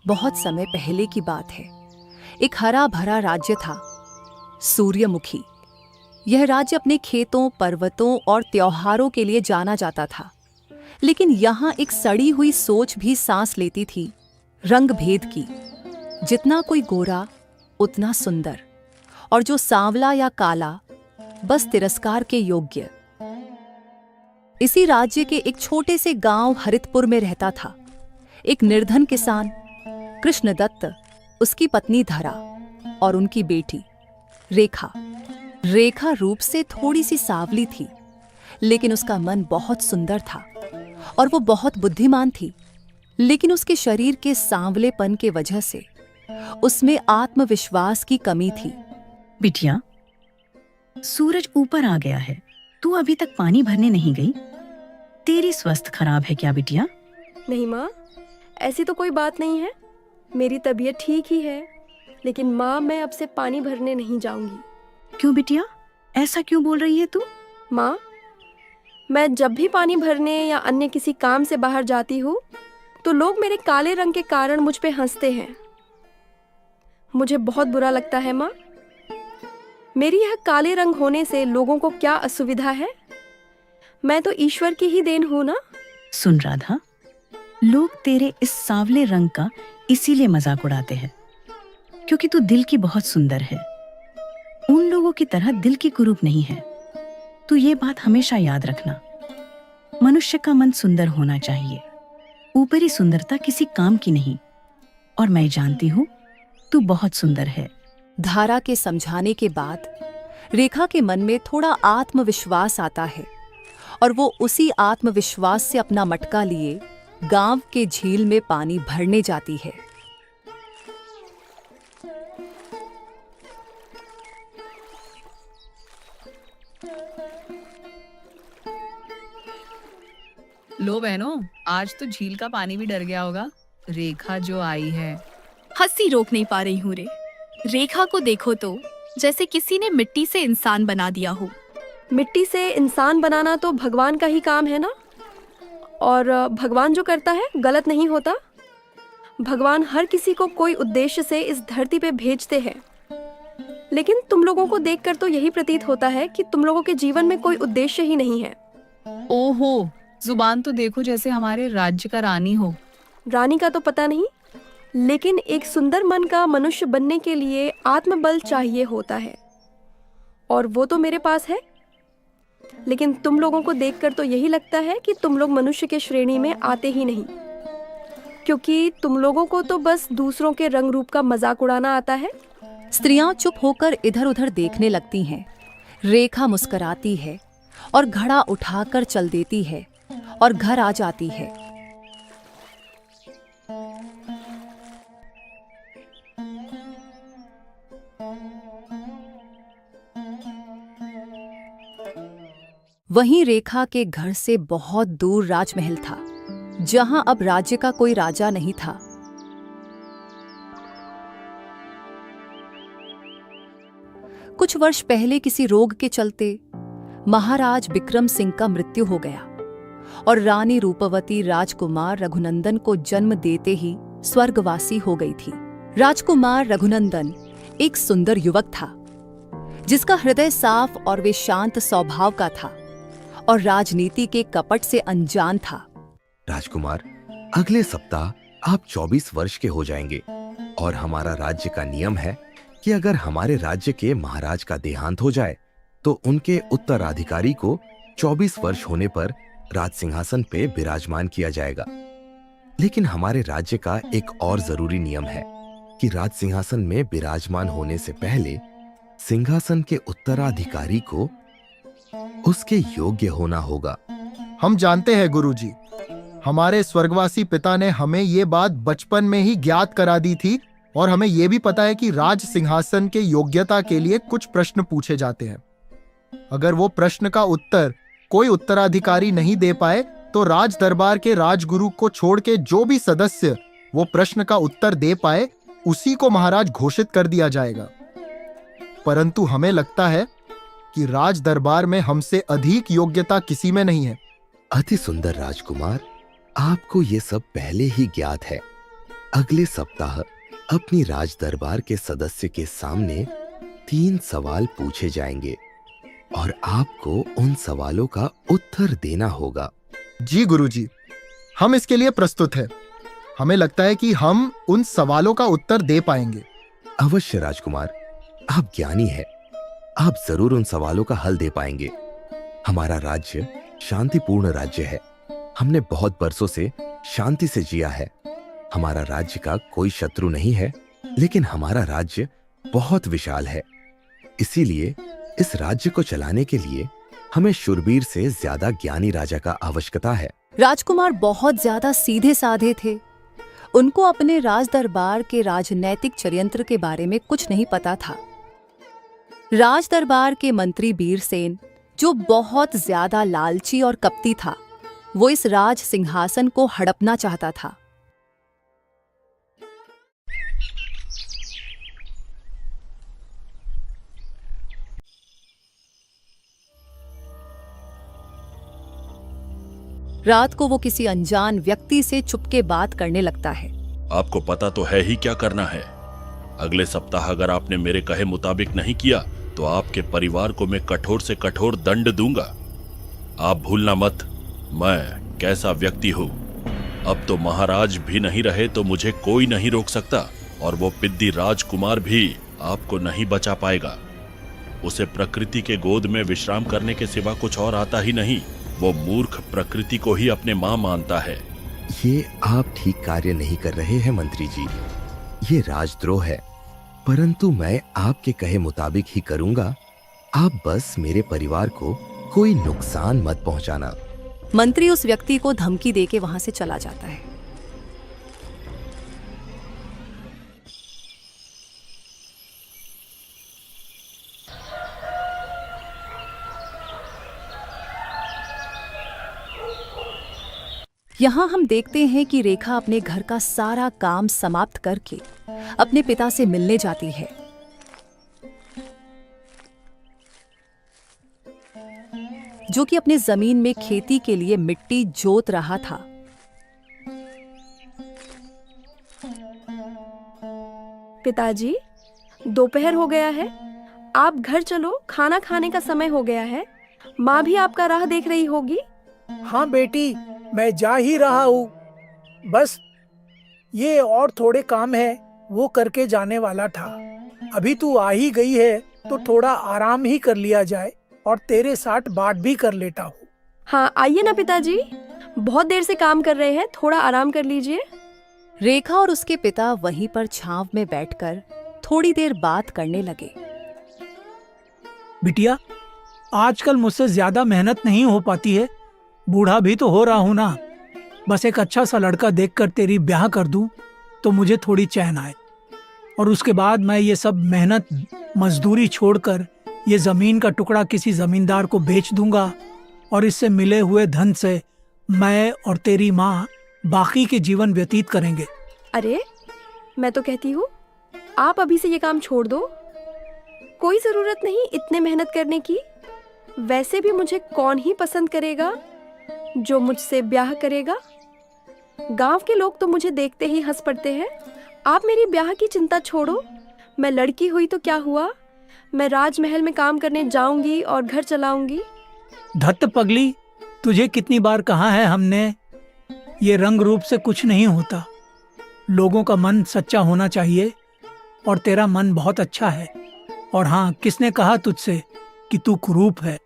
बहुत समय पहले की बात है। एक हरा भरा राज्य था, सूर्यमुखी। यह राज्य अपने खेतों, पर्वतों और त्योहारों के लिए जाना जाता था। लेकिन यहाँ एक सड़ी हुई सोच भी सांस लेती थी, रंग भेद की। जितना कोई गोरा उतना सुंदर, और जो सांवला या काला बस तिरस्कार के योग्य। इसी राज्य के एक छोटे से गांव हरितपुर में रहता था एक निर्धन किसान कृष्णदत्त, उसकी पत्नी धरा और उनकी बेटी रेखा। रेखा रूप से थोड़ी सी सांवली थी, लेकिन उसका मन बहुत सुंदर था और वो बहुत बुद्धिमान थी। लेकिन उसके शरीर के सांवलेपन के वजह से उसमें आत्मविश्वास की कमी थी। बिटिया, सूरज ऊपर आ गया है, तू अभी तक पानी भरने नहीं गई? तेरी स्वास्थ्य खराब है क्या बिटिया? नहीं माँ, ऐसी तो कोई बात नहीं है। मेरी तबीयत ठीक ही है। लेकिन माँ, मैं अब से पानी भरने नहीं जाऊंगी। क्यों बिटिया, ऐसा क्यों बोल रही है तू? माँ, मैं जब भी पानी भरने या अन्य किसी काम से बाहर जाती हूँ तो लोग मेरे काले रंग के कारण मुझ पे हंसते हैं। मुझे बहुत बुरा लगता है माँ। मेरी यह काले रंग होने से लोगों को क्या असुविधा है? मैं तो ईश्वर की ही देन हूँ ना। सुन राधा, लोग तेरे इस सांवले रंग का इसीलिए मजाक उड़ाते हैं क्योंकि तू दिल की बहुत सुंदर है। उन लोगों की तरह दिल की कुरूप नहीं है। तू ये बात हमेशा याद रखना। मनुष्य का मन सुंदर होना चाहिए, ऊपरी सुंदरता किसी काम की नहीं। और मैं जानती हूँ तू बहुत सुंदर है। धारा के समझाने के बाद रेखा के मन में थोड़ा आत्मविश्वास आता है और वो उसी आत्मविश्वास से अपना मटका लिए गांव के झील में पानी भरने जाती है। लो बहनों, आज तो झील का पानी भी डर गया होगा। रेखा जो आई है। हंसी रोक नहीं पा रही हूँ रे। रेखा को देखो तो जैसे किसी ने मिट्टी से इंसान बना दिया हो। मिट्टी से इंसान बनाना तो भगवान का ही काम है ना। और भगवान जो करता है गलत नहीं होता। भगवान हर किसी को कोई उद्देश्य से इस धरती पे भेजते हैं। लेकिन तुम लोगों को देखकर तो यही प्रतीत होता है कि तुम लोगों के जीवन में कोई उद्देश्य ही नहीं है। ओहो, जुबान तो देखो जैसे हमारे राज्य का रानी हो। रानी का तो पता नहीं, लेकिन एक सुंदर मन का मनुष्य बनने के लिए आत्मबल चाहिए होता है, और वो तो मेरे पास है। लेकिन तुम लोगों को देखकर तो यही लगता है कि तुम लोग मनुष्य के श्रेणी में आते ही नहीं, क्योंकि तुम लोगों को तो बस दूसरों के रंग रूप का मजाक उड़ाना आता है। स्त्रियां चुप होकर इधर उधर देखने लगती हैं। रेखा मुस्कुराती है और घड़ा उठाकर चल देती है और घर आ जाती है। वहीं रेखा के घर से बहुत दूर राजमहल था, जहां अब राज्य का कोई राजा नहीं था। कुछ वर्ष पहले किसी रोग के चलते महाराज विक्रम सिंह का मृत्यु हो गया और रानी रूपवती राजकुमार रघुनंदन को जन्म देते ही स्वर्गवासी हो गई थी। राजकुमार रघुनंदन एक सुंदर युवक था, जिसका हृदय साफ और वे शांत स्वभाव का था और राजनीति के कपट से अनजान था। राजकुमार, अगले सप्ताह आप 24 वर्ष के हो जाएंगे और हमारा राज्य का नियम है कि अगर हमारे राज्य के महाराज का देहांत हो जाए तो उनके उत्तराधिकारी को 24 वर्ष होने पर राज सिंहासन पे विराजमान किया जाएगा। लेकिन हमारे राज्य का एक और जरूरी नियम है कि राज सिंहासन में विराजमान होने से पहले सिंहासन के उत्तराधिकारी को उसके योग्य होना होगा। हम जानते हैं गुरुजी, हमारे स्वर्गवासी पिता ने हमें ये बात बचपन में ही ज्ञात करा दी थी और हमें यह भी पता है कि राज सिंहासन के योग्यता के लिए कुछ प्रश्न पूछे जाते हैं। अगर वो प्रश्न का उत्तर कोई उत्तराधिकारी नहीं दे पाए तो राज दरबार के राजगुरु को छोड़ के जो भी सदस्य वो प्रश्न का उत्तर दे पाए उसी को महाराज घोषित कर दिया जाएगा। परंतु हमें लगता है कि राज दरबार में हमसे अधिक योग्यता किसी में नहीं है। अति सुंदर राजकुमार, आपको ये सब पहले ही ज्ञात है। अगले सप्ताह अपनी राज दरबार के सदस्य के सामने 3 सवाल पूछे जाएंगे और आपको उन सवालों का उत्तर देना होगा। जी गुरुजी, हम इसके लिए प्रस्तुत हैं। हमें लगता है कि हम उन सवालों का उत्तर दे पाएंगे। अवश्य राजकुमार, आप ज्ञानी हैं, आप जरूर उन सवालों का हल दे पाएंगे। हमारा राज्य शांतिपूर्ण राज्य है। हमने बहुत बरसों से शांति से जिया है। हमारा राज्य का कोई शत्रु नहीं है, लेकिन हमारा राज्य बहुत विशाल है। इसीलिए इस राज्य को चलाने के लिए हमें शूरवीर से ज्यादा ज्ञानी राजा का आवश्यकता है। राजकुमार बहुत ज्यादा सीधे साधे थे। उनको अपने राज दरबार के राजनैतिक षड्यंत्र के बारे में कुछ नहीं पता था। राज दरबार के मंत्री बीरसेन, जो बहुत ज्यादा लालची और कपटी था, वो इस राज सिंहासन को हड़पना चाहता था। रात को वो किसी अनजान व्यक्ति से चुपके बात करने लगता है। आपको पता तो है ही क्या करना है। अगले सप्ताह अगर आपने मेरे कहे मुताबिक नहीं किया तो आपके परिवार को मैं कठोर से कठोर दंड दूंगा। आप भूलना मत मैं कैसा व्यक्ति हूँ। अब तो महाराज भी नहीं रहे तो मुझे कोई नहीं रोक सकता, और वो पिद्दी राजकुमार भी आपको नहीं बचा पाएगा। उसे प्रकृति के गोद में विश्राम करने के सिवा कुछ और आता ही नहीं। वो मूर्ख प्रकृति को ही अपने मां मानता है। ये आप ठीक कार्य नहीं कर रहे हैं मंत्री जी। ये राजद्रोह है, परंतु मैं आपके कहे मुताबिक ही करूंगा। आप बस मेरे परिवार को कोई नुकसान मत पहुंचाना। मंत्री उस व्यक्ति को धमकी देके वहां से चला जाता है। यहाँ हम देखते हैं कि रेखा अपने घर का सारा काम समाप्त करके अपने पिता से मिलने जाती है। जो कि अपने जमीन में खेती के लिए मिट्टी जोत रहा था। पिताजी, दोपहर हो गया है, आप घर चलो, खाना खाने का समय हो गया है। माँ भी आपका राह देख रही होगी। हाँ बेटी, मैं जा ही रहा हूँ। बस ये और थोड़े काम है, वो करके जाने वाला था। अभी तू आ ही गई है तो थोड़ा आराम ही कर लिया जाए और तेरे साथ बात भी कर लेता हूँ। हाँ आइए ना पिताजी, बहुत देर से काम कर रहे हैं, थोड़ा आराम कर लीजिए। रेखा और उसके पिता वहीं पर छांव में बैठकर थोड़ी देर बात करने लगे। बिटिया, आजकल मुझसे ज्यादा मेहनत नहीं हो पाती है। बूढ़ा भी तो हो रहा हूँ ना। बस एक अच्छा सा लड़का देखकर तेरी ब्याह कर दूं तो मुझे थोड़ी चैन आए, और उसके बाद मैं ये सब मेहनत मजदूरी छोड़कर ये जमीन का टुकड़ा किसी जमींदार को बेच दूंगा, और इससे मिले हुए धन से मैं और तेरी माँ बाकी के जीवन व्यतीत करेंगे। अरे मैं तो कहती हूँ आप अभी से ये काम छोड़ दो। कोई जरूरत नहीं इतने मेहनत करने की। वैसे भी मुझे कौन ही पसंद करेगा जो मुझसे ब्याह करेगा। गांव के लोग तो मुझे देखते ही हंस पड़ते हैं। आप मेरी ब्याह की चिंता छोड़ो। मैं लड़की हुई तो क्या हुआ, मैं राजमहल में काम करने जाऊंगी और घर चलाऊंगी। धत्त पगली, तुझे कितनी बार कहा है हमने, ये रंग रूप से कुछ नहीं होता। लोगों का मन सच्चा होना चाहिए, और तेरा मन बहुत अच्छा है। और हाँ, किसने कहा तुझसे कि तू कुरूप है?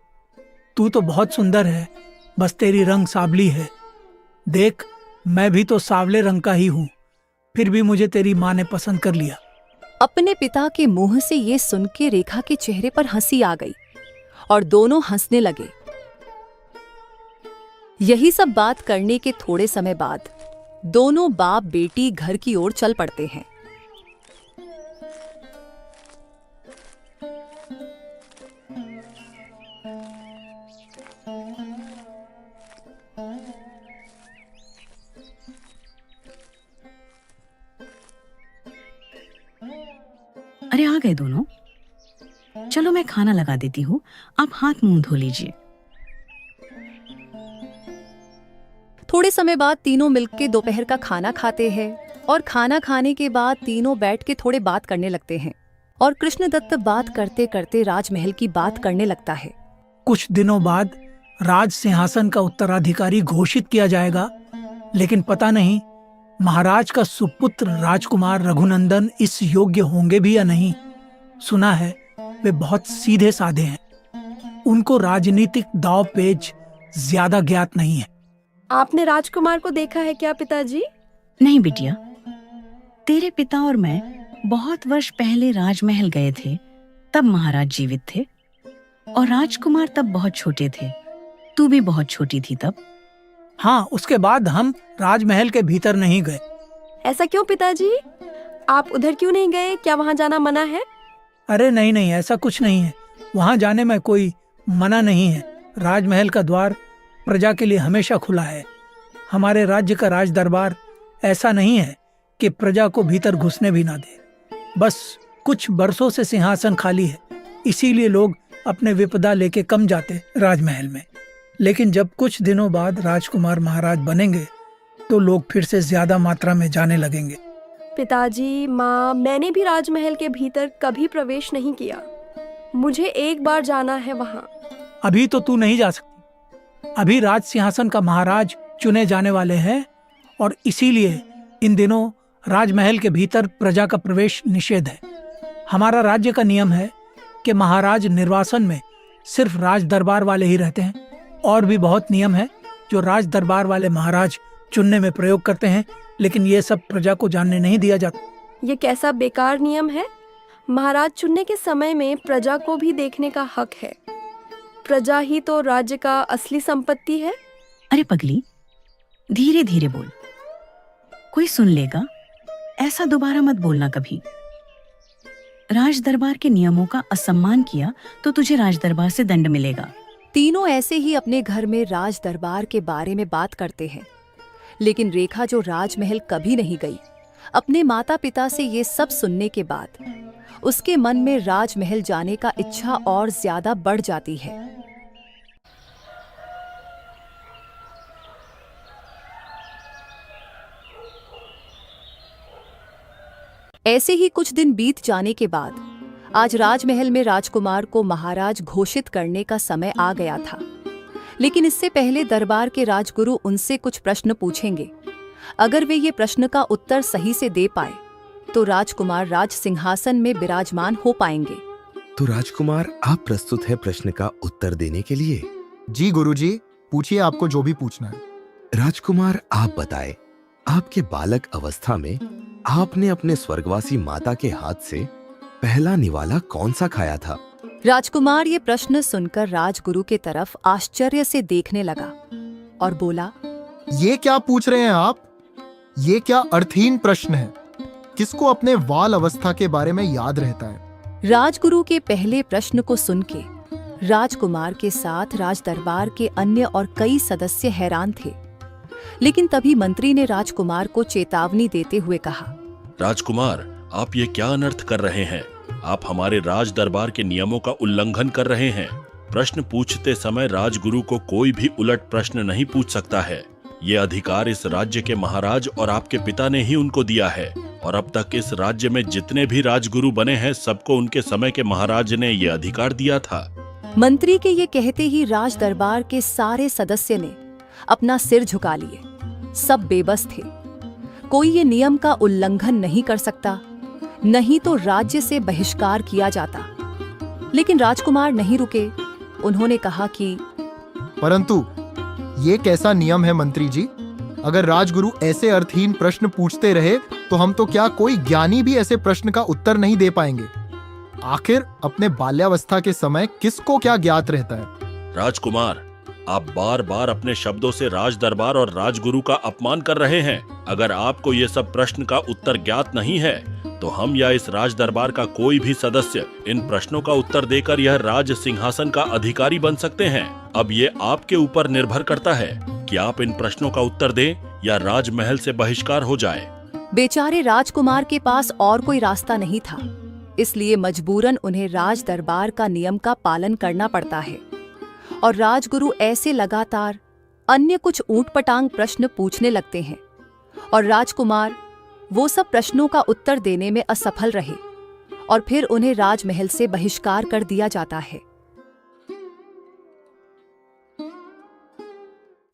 तू तो बहुत सुंदर है, बस तेरी रंग सावली है। देख, मैं भी तो सावले रंग का ही हूँ, फिर भी मुझे तेरी माँ ने पसंद कर लिया। अपने पिता के मुंह से ये सुन के रेखा के चेहरे पर हंसी आ गई और दोनों हंसने लगे। यही सब बात करने के थोड़े समय बाद दोनों बाप बेटी घर की ओर चल पड़ते हैं। अरे आ गए दोनों। चलो मैं खाना लगा देती हूँ, आप हाथ मुंह धो लीजिए। थोड़े समय बाद तीनों मिलकर दोपहर का खाना खाते हैं और खाना खाने के बाद तीनों बैठ के थोड़े बात करने लगते हैं और कृष्णदत्त बात करते करते राजमहल की बात करने लगता है। कुछ दिनों बाद राज सिंहासन का उत्तराधिकारी घोषित किया जाएगा, लेकिन पता नहीं महाराज का सुपुत्र राजकुमार रघुनंदन इस योग्य होंगे भी या नहीं। सुना है वे बहुत सीधे साधे हैं, उनको राजनीतिक दाव पेच ज्यादा ज्ञात नहीं है। आपने राजकुमार को देखा है क्या पिताजी? नहीं बिटिया, तेरे पिता और मैं बहुत वर्ष पहले राजमहल गए थे, तब महाराज जीवित थे और राजकुमार तब बहुत छोटे थे। तू भी बहुत छोटी थी तब। हाँ, उसके बाद हम राजमहल के भीतर नहीं गए। ऐसा क्यों पिताजी? आप उधर क्यों नहीं गए? क्या वहां जाना मना है? अरे नहीं नहीं, ऐसा कुछ नहीं है। वहां जाने में कोई मना नहीं है। राजमहल का द्वार प्रजा के लिए हमेशा खुला है। हमारे राज्य का राज दरबार ऐसा नहीं है कि प्रजा को भीतर घुसने भी ना दे। बस कुछ बरसों से सिंहासन खाली है, इसीलिए लोग अपने विपदा लेके कम जाते राजमहल में। लेकिन जब कुछ दिनों बाद राजकुमार महाराज बनेंगे तो लोग फिर से ज्यादा मात्रा में जाने लगेंगे। पिताजी, माँ, मैंने भी राजमहल के भीतर कभी प्रवेश नहीं किया। मुझे एक बार जाना है वहां। अभी तो तू नहीं जा सकती। अभी राज सिंहासन का महाराज चुने जाने वाले हैं और इसीलिए इन दिनों राजमहल के भीतर प्रजा का प्रवेश निषेध है। हमारा राज्य का नियम है कि महाराज निर्वासन में सिर्फ राज दरबार वाले ही रहते हैं। और भी बहुत नियम है जो राज दरबार वाले महाराज चुनने में प्रयोग करते हैं, लेकिन ये सब प्रजा को जानने नहीं दिया जाता। ये कैसा बेकार नियम है? महाराज चुनने के समय में प्रजा को भी देखने का हक है। प्रजा ही तो राज्य का असली संपत्ति है। अरे पगली, धीरे धीरे बोल, कोई सुन लेगा। ऐसा दोबारा मत बोलना कभी। राज दरबार के नियमों का असम्मान किया तो तुझे राज दरबार से दंड मिलेगा। तीनों ऐसे ही अपने घर में राज दरबार के बारे में बात करते हैं, लेकिन रेखा जो राजमहल कभी नहीं गई, अपने माता पिता से ये सब सुनने के बाद उसके मन में राजमहल जाने का इच्छा और ज्यादा बढ़ जाती है। ऐसे ही कुछ दिन बीत जाने के बाद आज राजमहल में राजकुमार को महाराज घोषित करने का समय आ गया था। लेकिन इससे पहले दरबार के राजगुरु उनसे कुछ प्रश्न पूछेंगे। अगर वे ये प्रश्न का उत्तर सही से दे पाए तो राजकुमार राज सिंहासन में विराजमान हो पाएंगे। तो राजकुमार, आप प्रस्तुत है प्रश्न का उत्तर देने के लिए? जी गुरुजी, पूछिए आपको जो भी पूछना है। राजकुमार, आप बताएं, आपके बालक अवस्था में आपने अपने स्वर्गवासी माता के हाथ से पहला निवाला कौन सा खाया था? राजकुमार ये प्रश्न सुनकर राजगुरु के तरफ आश्चर्य से देखने लगा और बोला, ये क्या पूछ रहे हैं आप? ये क्या अर्थहीन प्रश्न है? किसको अपने बाल अवस्था के बारे में याद रहता है? राजगुरु के पहले प्रश्न को सुन के राजकुमार के साथ राज दरबार के अन्य और कई सदस्य हैरान थे। लेकिन तभी मंत्री ने राजकुमार को चेतावनी देते हुए कहा, राजकुमार, आप ये क्या अनर्थ कर रहे हैं? आप हमारे राज दरबार के नियमों का उल्लंघन कर रहे हैं। प्रश्न पूछते समय राजगुरु को कोई भी उलट प्रश्न नहीं पूछ सकता है। ये अधिकार इस राज्य के महाराज और आपके पिता ने ही उनको दिया है और अब तक इस राज्य में जितने भी राजगुरु बने हैं सबको उनके समय के महाराज ने ये अधिकार दिया था। मंत्री के ये कहते ही राज दरबार के सारे सदस्य ने अपना सिर झुका लिए। सब बेबस थे। कोई ये नियम का उल्लंघन नहीं कर सकता, नहीं तो राज्य से बहिष्कार किया जाता। लेकिन राजकुमार नहीं रुके। उन्होंने कहा कि परंतु ये कैसा नियम है मंत्री जी? अगर राजगुरु ऐसे अर्थहीन प्रश्न पूछते रहे तो हम तो क्या कोई ज्ञानी भी ऐसे प्रश्न का उत्तर नहीं दे पाएंगे। आखिर अपने बाल्यावस्था के समय किसको क्या ज्ञात रहता है? राजकुमार, आप बार बार अपने शब्दों से राज दरबार और राजगुरु का अपमान कर रहे हैं। अगर आपको ये सब प्रश्न का उत्तर ज्ञात नहीं है तो हम या इस राज दरबार का कोई भी सदस्य इन प्रश्नों का उत्तर देकर यह राज सिंहासन का अधिकारी बन सकते हैं। अब ये आपके ऊपर निर्भर करता है कि आप इन प्रश्नों का उत्तर दें या राजमहल से बहिष्कार हो जाए। बेचारे राजकुमार के पास और कोई रास्ता नहीं था, इसलिए मजबूरन उन्हें राज दरबार का नियम का पालन करना पड़ता है। और राजगुरु ऐसे लगातार अन्य कुछ ऊटपटांग प्रश्न पूछने लगते हैं और राजकुमार वो सब प्रश्नों का उत्तर देने में असफल रहे और फिर उन्हें राजमहल से बहिष्कार कर दिया जाता है।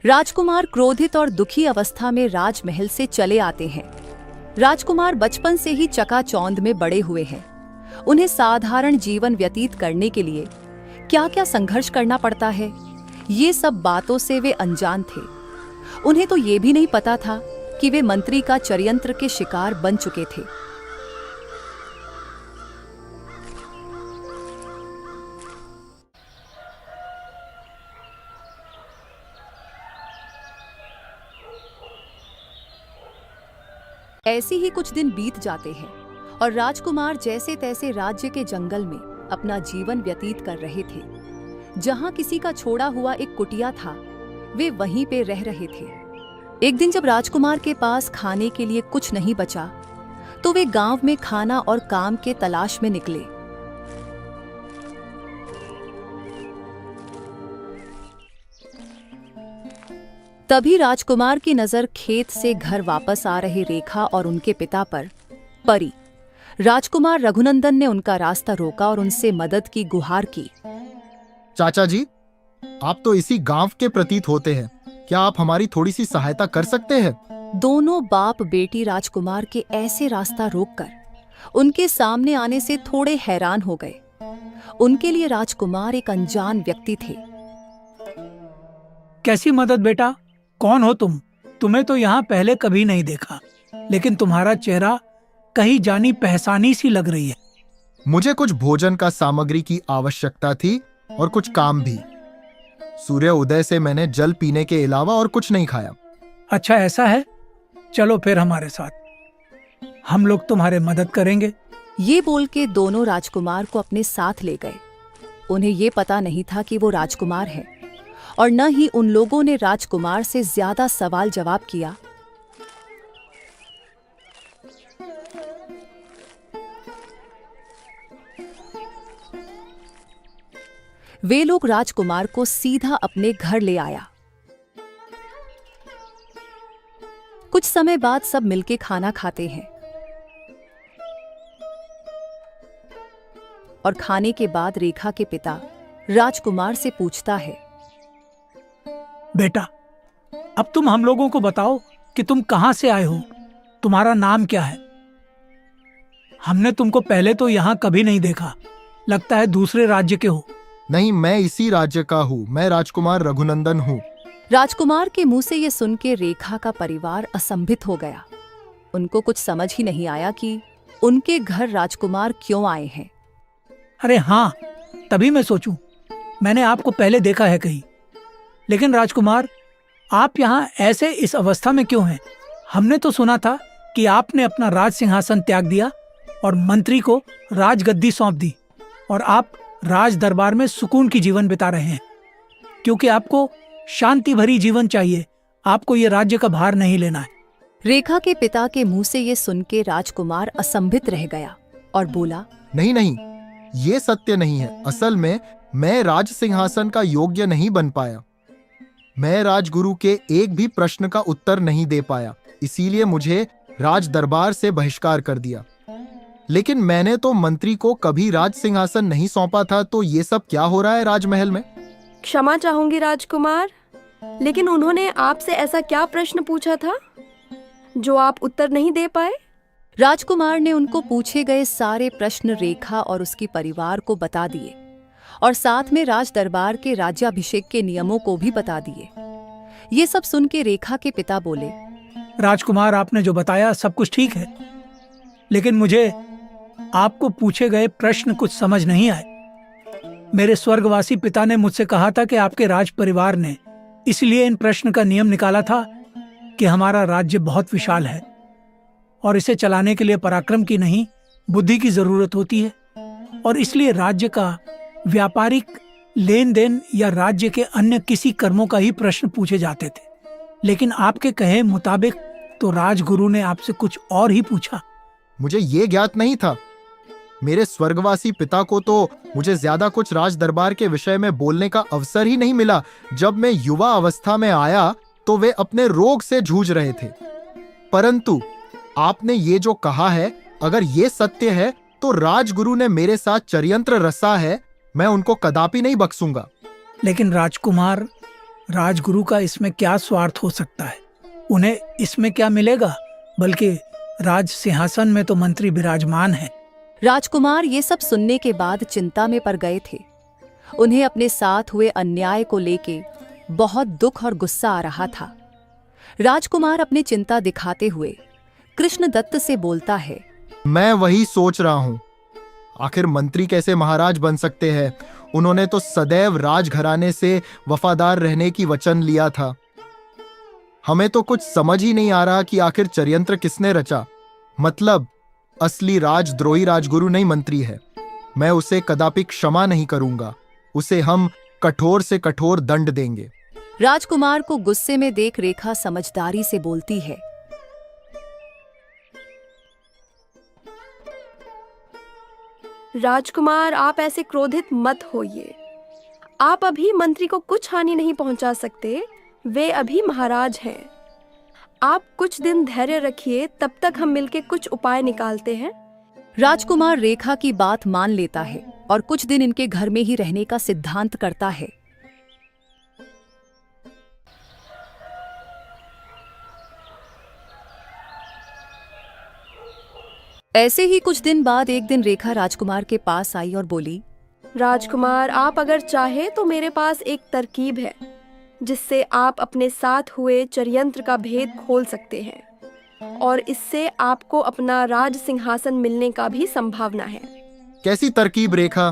राजकुमार क्रोधित और दुखी अवस्था में राजमहल से चले आते हैं। राजकुमार बचपन से ही चकाचौंध में बड़े हुए हैं। उन्हें साधारण जीवन व्यतीत करने के लिए क्या क्या संघर्ष करना पड़ता है, ये सब बातों से वे अनजान थे। उन्हें तो ये भी नहीं पता था कि वे मंत्री का षड्यंत्र के शिकार बन चुके थे। ऐसे ही कुछ दिन बीत जाते हैं और राजकुमार जैसे तैसे राज्य के जंगल में अपना जीवन व्यतीत कर रहे थे। जहां किसी का छोड़ा हुआ एक कुटिया था, वे वहीं पे रह रहे थे। एक दिन जब राजकुमार के पास खाने के लिए कुछ नहीं बचा, तो वे गांव में खाना और काम के तलाश में निकले। तभी राजकुमार की नजर खेत से घर वापस आ रहे रेखा और उनके पिता पर पड़ी। राजकुमार रघुनंदन ने उनका रास्ता रोका और उनसे मदद की गुहार की। चाचा जी, आप तो इसी गांव के प्रतीत होते हैं, क्या आप हमारी थोड़ी सी सहायता कर सकते हैं? दोनों बाप बेटी राजकुमार के ऐसे रास्ता रोककर उनके सामने आने से थोड़े हैरान हो गए। उनके लिए राजकुमार एक अनजान व्यक्ति थे। कैसी मदद बेटा? कौन हो तुम? तुम्हें तो यहाँ पहले कभी नहीं देखा, लेकिन तुम्हारा चेहरा कहीं जानी पहचानी सी लग रही है। मुझे कुछ भोजन का सामग्री की आवश्यकता थी और कुछ काम भी। सूर्य उदय से मैंने जल पीने के अलावा और कुछ नहीं खाया। अच्छा ऐसा है, चलो फिर हमारे साथ, हम लोग तुम्हारे मदद करेंगे। ये बोल के दोनों राजकुमार को अपने साथ ले गए। उन्हें ये पता नहीं था कि वो राजकुमार है, और न ही उन लोगों ने राजकुमार से ज्यादा सवाल जवाब किया। वे लोग राजकुमार को सीधा अपने घर ले आया। कुछ समय बाद सब मिलके खाना खाते हैं और खाने के बाद रेखा के पिता राजकुमार से पूछता है, बेटा, अब तुम हम लोगों को बताओ कि तुम कहां से आए हो, तुम्हारा नाम क्या है? हमने तुमको पहले तो यहाँ कभी नहीं देखा, लगता है दूसरे राज्य के हो। नहीं, मैं इसी राज्य का हूँ। मैं राजकुमार रघुनंदन हूँ। राजकुमार के मुंह से ये सुन के रेखा का परिवार असंभित हो गया। उनको कुछ समझ ही नहीं आया कि उनके घर राजकुमार क्यों आए हैं। अरे हाँ, तभी मैं सोचूं, मैंने आपको पहले देखा है कहीं, लेकिन राजकुमार आप यहाँ ऐसे इस अवस्था में क्यों हैं? हमने तो सुना था कि आपने अपना राज सिंहासन त्याग दिया और मंत्री को राजगद्दी सौंप दी और आप राज दरबार में सुकून की जीवन बिता रहे हैं, क्योंकि आपको शांति भरी जीवन चाहिए, आपको ये राज्य का भार नहीं लेना है। रेखा के पिता के मुंह से ये सुन के राजकुमार असंभित रह गया और बोला, नहीं नहीं, ये सत्य नहीं है। असल में मैं राज सिंहासन का योग्य नहीं बन पाया। मैं राजगुरु के एक भी प्रश्न का उत्तर नहीं दे पाया, इसीलिए मुझे राज दरबार से बहिष्कार कर दिया। लेकिन मैंने तो मंत्री को कभी राज सिंहासन नहीं सौंपा था, तो ये सब क्या हो रहा है राजमहल में? क्षमा चाहूंगी राजकुमार, लेकिन उन्होंने आपसे ऐसा क्या प्रश्न पूछा था जो आप उत्तर नहीं दे पाए? राजकुमार ने उनको पूछे गए सारे प्रश्न रेखा और उसकी परिवार को बता दिए और साथ में राज दरबार के राज्याभिषेक के नियमों को भी बता दिए। ये सब सुन के रेखा के पिता बोले, राजकुमार आपने जो बताया सब कुछ ठीक है, लेकिन मुझे आपको पूछे गए प्रश्न कुछ समझ नहीं आए। मेरे स्वर्गवासी पिता ने मुझसे कहा था कि आपके राज परिवार ने इसलिए इन प्रश्न का नियम निकाला था कि हमारा राज्य बहुत विशाल है और इसे चलाने के लिए पराक्रम की नहीं बुद्धि की जरूरत होती है, और इसलिए राज्य का व्यापारिक लेन देन या राज्य के अन्य किसी कर्मों का ही प्रश्न पूछे जाते थे। लेकिन आपके कहे मुताबिक तो राजगुरु ने आपसे कुछ और ही पूछा। मुझे ये ज्ञात नहीं था। मेरे स्वर्गवासी पिता को तो मुझे ज्यादा कुछ राज दरबार के विषय में बोलने का अवसर ही नहीं मिला। जब मैं युवा अवस्था में आया तो वे अपने रोग से जूझ रहे थे, परंतु आपने ये जो कहा है, अगर ये सत्य है तो राजगुरु ने मेरे साथ षड्यंत्र रचा है। मैं उनको कदापि नहीं बख्शूंगा। लेकिन राजकुमार, राजगुरु का इसमें क्या स्वार्थ हो सकता है? उन्हें इसमें क्या मिलेगा? बल्कि राज सिंहासन में तो मंत्री विराजमान है। राजकुमार ये सब सुनने के बाद चिंता में पड़ गए थे। उन्हें अपने साथ हुए अन्याय को लेके बहुत दुख और गुस्सा आ रहा था। राजकुमार अपनी चिंता दिखाते हुए कृष्णदत्त से बोलता है, मैं वही सोच रहा हूं, आखिर मंत्री कैसे महाराज बन सकते हैं? उन्होंने तो सदैव राजघराने से वफादार रहने की वचन लिया था। हमें तो कुछ समझ ही नहीं आ रहा कि आखिर षड्यंत्र किसने रचा। मतलब असली राजद्रोही राजगुरु नहीं मंत्री है। मैं उसे कदापि क्षमा नहीं करूंगा। उसे हम कठोर से कठोर दंड देंगे। राजकुमार को गुस्से में देख रेखा समझदारी से बोलती है, राजकुमार, आप ऐसे क्रोधित मत होइए। आप अभी मंत्री को कुछ हानि नहीं पहुंचा सकते। वे अभी महाराज हैं। आप कुछ दिन धैर्य रखिए, तब तक हम मिलके कुछ उपाय निकालते हैं। राजकुमार रेखा की बात मान लेता है और कुछ दिन इनके घर में ही रहने का सिद्धांत करता है। ऐसे ही कुछ दिन बाद एक दिन रेखा राजकुमार के पास आई और बोली, राजकुमार, आप अगर चाहे तो मेरे पास एक तरकीब है जिससे आप अपने साथ हुए षड्यंत्र का भेद खोल सकते हैं और इससे आपको अपना राज सिंहासन मिलने का भी संभावना है। कैसी तरकीब रेखा?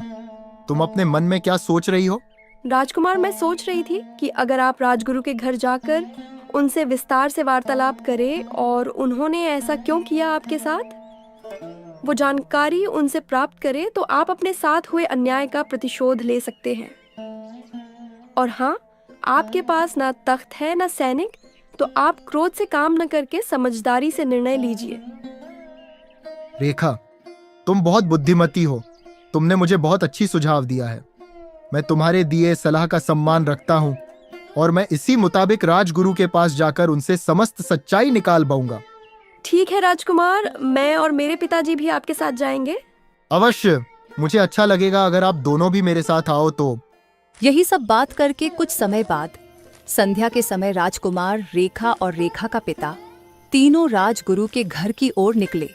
तुम अपने मन में क्या सोच रही हो? राजकुमार, मैं सोच रही थी कि अगर आप राजगुरु के घर जाकर उनसे विस्तार से वार्तालाप करें और उन्होंने ऐसा क्यों किया आपके साथ, वो जानकारी उनसे प्राप्त करें तो आप अपने साथ हुए अन्याय का प्रतिशोध ले सकते हैं। और हाँ, आपके पास ना तख्त है ना सैनिक, तो आप क्रोध से काम न करके समझदारी से निर्णय लीजिए। रेखा, तुम बहुत बुद्धिमती हो। तुमने मुझे बहुत अच्छी सुझाव दिया है। मैं तुम्हारे दिए सलाह का सम्मान रखता हूँ और मैं इसी मुताबिक राजगुरु के पास जाकर उनसे समस्त सच्चाई निकाल पाऊंगा। ठीक है राजकुमार, मैं और मेरे पिताजी भी आपके साथ जाएंगे। अवश्य, मुझे अच्छा लगेगा अगर आप दोनों भी मेरे साथ आओ तो। यही सब बात करके कुछ समय बाद संध्या के समय राजकुमार, रेखा और रेखा का पिता तीनों राजगुरु के घर की ओर निकले।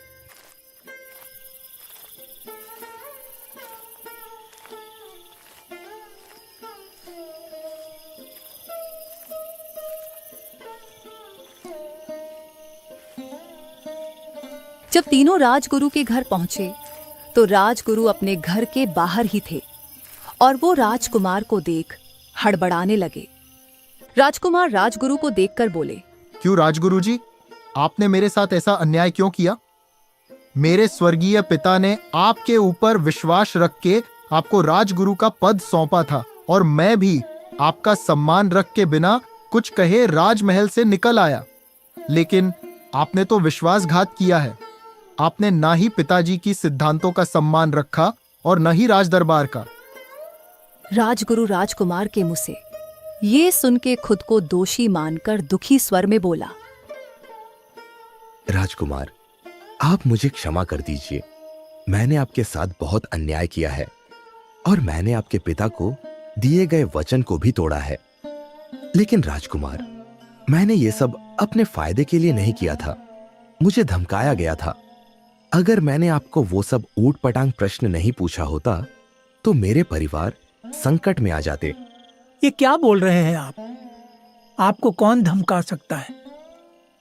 जब तीनों राजगुरु के घर पहुंचे तो राजगुरु अपने घर के बाहर ही थे और वो राजकुमार को देख हड़बड़ाने लगे। राजकुमार राजगुरु को देखकर बोले, क्यों राजगुरु जी, आपने मेरे साथ ऐसा अन्याय क्यों किया? मेरे स्वर्गीय पिता ने आपके ऊपर विश्वास रख के आपको राजगुरु का पद सौंपा था और मैं भी आपका सम्मान रख के बिना कुछ कहे राजमहल से निकल आया। लेकिन आपने तो विश्वासघात किया है। आपने ना ही पिताजी की सिद्धांतों का सम्मान रखा और न ही राजदरबार का। राजगुरु राजकुमार के मुंह से ये सुन के खुद को दोषी मानकर दुखी स्वर में बोला, राजकुमार, आप मुझे क्षमा कर दीजिए। मैंने आपके साथ बहुत अन्याय किया है और मैंने आपके पिता को दिए गए वचन को भी तोड़ा है। लेकिन राजकुमार, मैंने ये सब अपने फायदे के लिए नहीं किया था। मुझे धमकाया गया था। अगर मैंने आपको वो सब ऊट पटांग प्रश्न नहीं पूछा होता तो मेरे परिवार संकट में आ जाते। ये क्या बोल रहे हैं आप? आपको कौन धमका सकता है?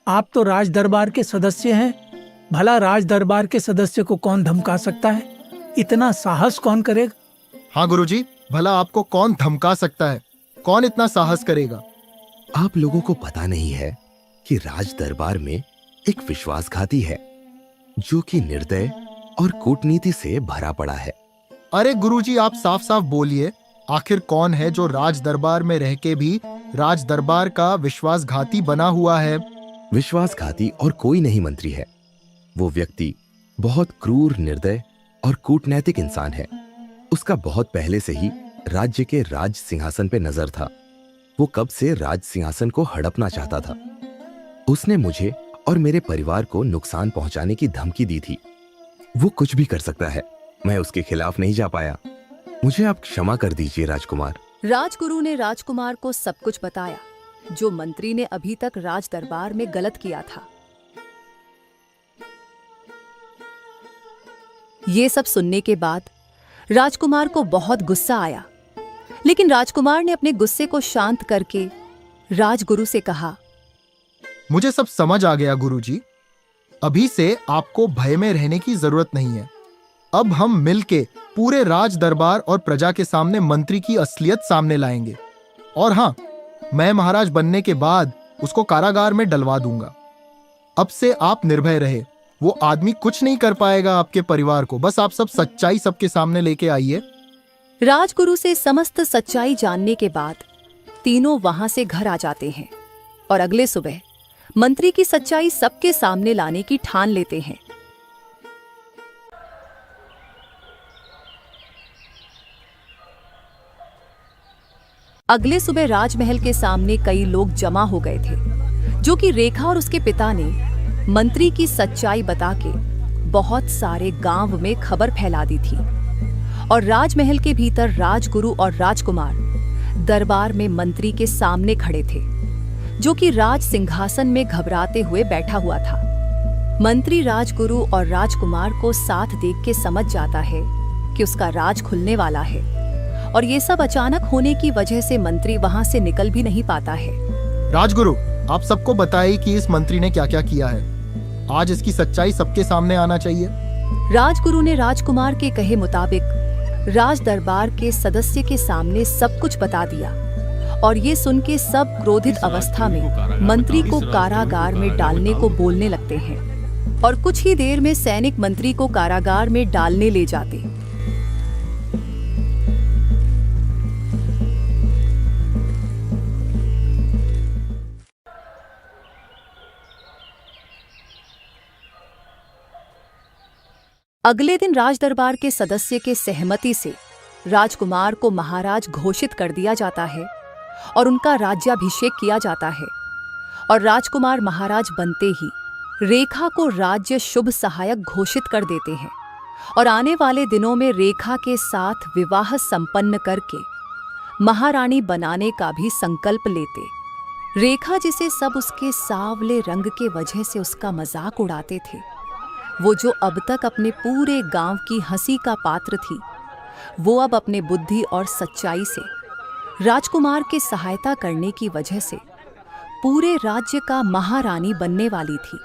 आप तो राज दरबार के सदस्य हैं। भला राज दरबार के सदस्य को कौन धमका सकता है? इतना साहस कौन करेगा? हाँ गुरुजी, भला आपको कौन धमका सकता है? कौन इतना साहस करेगा? आप लोगों को पता नहीं है कि राज दरबार में एक विश्वासघाती है जो कि निर्दय और कूटनीति से भरा पड़ा है। अरे गुरुजी, आप साफ साफ बोलिए, आखिर कौन है जो राज दरबार में रह के भी राज दरबार का विश्वासघाती बना हुआ है? विश्वासघाती और कोई नहीं मंत्री है। वो व्यक्ति बहुत क्रूर, निर्दय और कूटनैतिक इंसान है। उसका बहुत पहले से ही राज्य के राज सिंहासन पे नजर था। वो कब से राज सिंहासन को हड़पना चाहता था। उसने मुझे और मेरे परिवार को नुकसान पहुंचाने की धमकी दी थी। वो कुछ भी कर सकता है, मैं उसके खिलाफ नहीं जा पाया। मुझे आप क्षमा कर दीजिए राजकुमार। राजगुरु ने राजकुमार को सब कुछ बताया जो मंत्री ने अभी तक राज दरबार में गलत किया था। ये सब सुनने के बाद राजकुमार को बहुत गुस्सा आया, लेकिन राजकुमार ने अपने गुस्से को शांत करके राजगुरु से कहा, मुझे सब समझ आ गया गुरुजी। अभी से आपको भय में रहने की जरूरत नहीं है। अब हम मिलके पूरे राज दरबार और प्रजा के सामने मंत्री की असलियत सामने लाएंगे। और हाँ, मैं महाराज बनने के बाद उसको कारागार में डलवा दूंगा। अब से आप निर्भय रहे। वो आदमी कुछ नहीं कर पाएगा आपके परिवार को। बस आप सब सच्चाई सबके सामने लेके आइए। राजगुरु से समस्त सच्चाई जानने के बाद तीनों वहां से घर आ जाते हैं और अगले सुबह मंत्री की सच्चाई सबके सामने लाने की ठान लेते हैं। अगले सुबह राजमहल के सामने कई लोग जमा हो गए थे, जो कि रेखा और उसके पिता ने मंत्री की सच्चाई बता के बहुत सारे गांव में खबर फैला दी थी। और राजमहल के भीतर राजगुरु और राजकुमार दरबार में मंत्री के सामने खड़े थे, जो कि राज सिंहासन में घबराते हुए बैठा हुआ था। मंत्री राजगुरु और राजकुमार को साथ देख के समझ जाता है कि उसका राज खुलने वाला है, और ये सब अचानक होने की वजह से मंत्री वहां से निकल भी नहीं पाता है। राजगुरु, आप सबको बताइए कि इस मंत्री ने क्या क्या किया है। आज इसकी सच्चाई सबके सामने आना चाहिए। राजगुरु ने राजकुमार के कहे मुताबिक राज दरबार के सदस्य के सामने सब कुछ बता दिया, और ये सुन के सब क्रोधित अवस्था में मंत्री को कारागार में डालने को बोलने लगते हैं, और कुछ ही देर में सैनिक मंत्री को कारागार में डालने ले जाते। अगले दिन राजदरबार के सदस्य के सहमति से राजकुमार को महाराज घोषित कर दिया जाता है और उनका राज्याभिषेक किया जाता है। और राजकुमार महाराज बनते ही रेखा को राज्य शुभ सहायक घोषित कर देते हैं, और आने वाले दिनों में रेखा के साथ विवाह संपन्न करके महारानी बनाने का भी संकल्प लेते। रेखा, जिसे सब उसके सांवले रंग के वजह से उसका मजाक उड़ाते थे, वो जो अब तक अपने पूरे गांव की हंसी का पात्र थी, वो अब अपने बुद्धि और सच्चाई से राजकुमार की सहायता करने की वजह से पूरे राज्य का महारानी बनने वाली थी।